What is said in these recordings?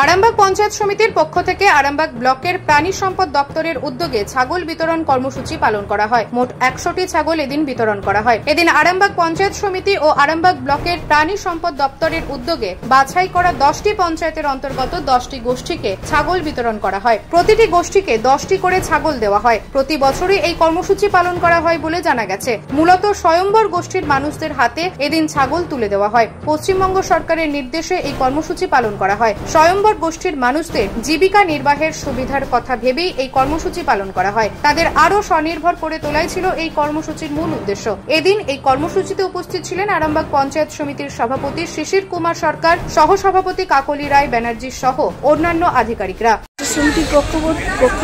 আরামবাগ পঞ্চায়েত সমিতির পক্ষ থেকে আরামবাগ ব্লকের প্রাণী সম্পদ দপ্তরের উদ্যোগে ছাগল বিতরণ কর্মসূচি পালন করা হয়। মোট 100টি ছাগল এদিন বিতরণ করা হয়। এদিন আরামবাগ পঞ্চায়েত সমিতি ও আরামবাগ ব্লকের প্রাণী সম্পদ দপ্তরের উদ্যোগে বাছাই করা 10টি পঞ্চায়েতের অন্তর্গত 10টি গোষ্ঠীকে ছাগল বিতরণ করা হয়। প্রতিটি গোষ্ঠীকে 10টি করে ছাগল দেওয়া হয়। প্রতি বছরই এই কর্মসূচি পালন করা হয় বলে জানা গেছে। মূলত স্বয়ম্বর গোষ্ঠীর মানুষদের হাতে এদিন ছাগল তুলে দেওয়া হয়। পশ্চিমবঙ্গ সরকারের নির্দেশে এই কর্মসূচি পালন করা হয়। স্বয়ম্বর গোষ্ঠীর মানুষদের জীবিকা নির্বাহের সুবিধার কথা ভেবেই এই কর্মসূচি পালন করা হয়। তাদের আরো স্বনির্ভর করে তোলাই ছিল এই কর্মসূচির মূল উদ্দেশ্য। এদিন এই কর্মসূচিতে উপস্থিত ছিলেন আরামবাগ পঞ্চায়েত সমিতির সভাপতি শিশির কুমার সরকার, সহসভাপতি কাকলি রায় ব্যানার্জি সহ অন্যান্য আধিকারিকরা। সমিতির পক্ষ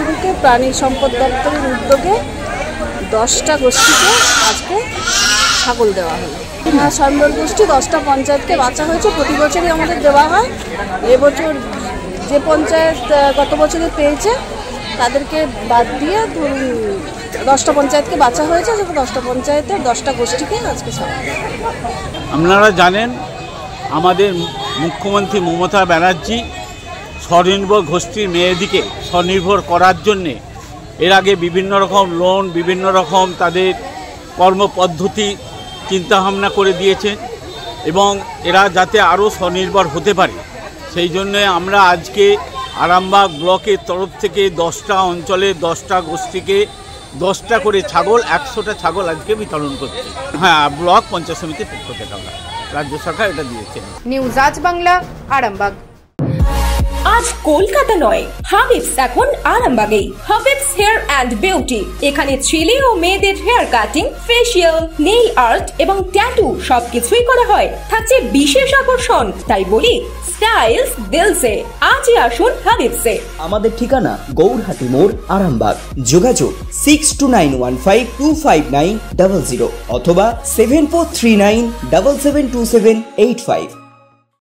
থেকে প্রাণী সম্পদ দপ্তরের উদ্যোগে 10টা গোষ্ঠীকে আজকে ছাগল দেওয়া হলো। স্বয়ম্বর গোষ্ঠী 10টা পঞ্চায়েতকে বাছা হয়েছে। প্রতি বছরই আমাদের দেওয়া হয়। এবছর যে পঞ্চায়েত গত বছরে পেয়েছে তাদেরকে বাদ দিয়ে ধরুন 10টা পঞ্চায়েতকে বাছা হয়েছে। 10টা পঞ্চায়েতের 10টা গোষ্ঠীকে আজকে ছাগল। আপনারা জানেন আমাদের মুখ্যমন্ত্রী মমতা ব্যানার্জি স্বনির্ভর গোষ্ঠীর মেয়েদিকে স্বনির্ভর করার জন্যে এর আগে বিভিন্ন রকম লোন, বিভিন্ন রকম তাদের কর্মপদ্ধতি চিন্তাভাবনা করে দিয়েছেন এবং এরা যাতে আরও স্বনির্ভর হতে পারে সেই জন্যে আমরা আজকে আরামবাগ ব্লকের তরফ থেকে 10টা অঞ্চলে 10টা গোষ্ঠীকে 10টা করে ছাগল, 100টা ছাগল আজকে বিতরণ করছি। হ্যাঁ, ব্লক পঞ্চায়েত সমিতির পক্ষ থেকে আমরা, রাজ্য সরকার এটা দিয়েছে। নিউজ আজ বাংলা, আরামবাগ। আজ কলকাতা নয়, হাবিবস এখন আরামবাগেই। হাবিবস হেয়ার অ্যান্ড বিউটি, এখানে ছেলে ও মেয়েদের hair cutting, facial, nail art এবং ট্যাটু সবকিছুই করা হয়। থাকছে বিশেষ আকর্ষণ, তাই বলি স্টাইলস দিলসে। আজই আসুন হাবিবসে। আমাদের ঠিকানা গৌরহাটি মোড়, আরামবাগ। যোগাযোগ 6291525900 অথবা 7439772785।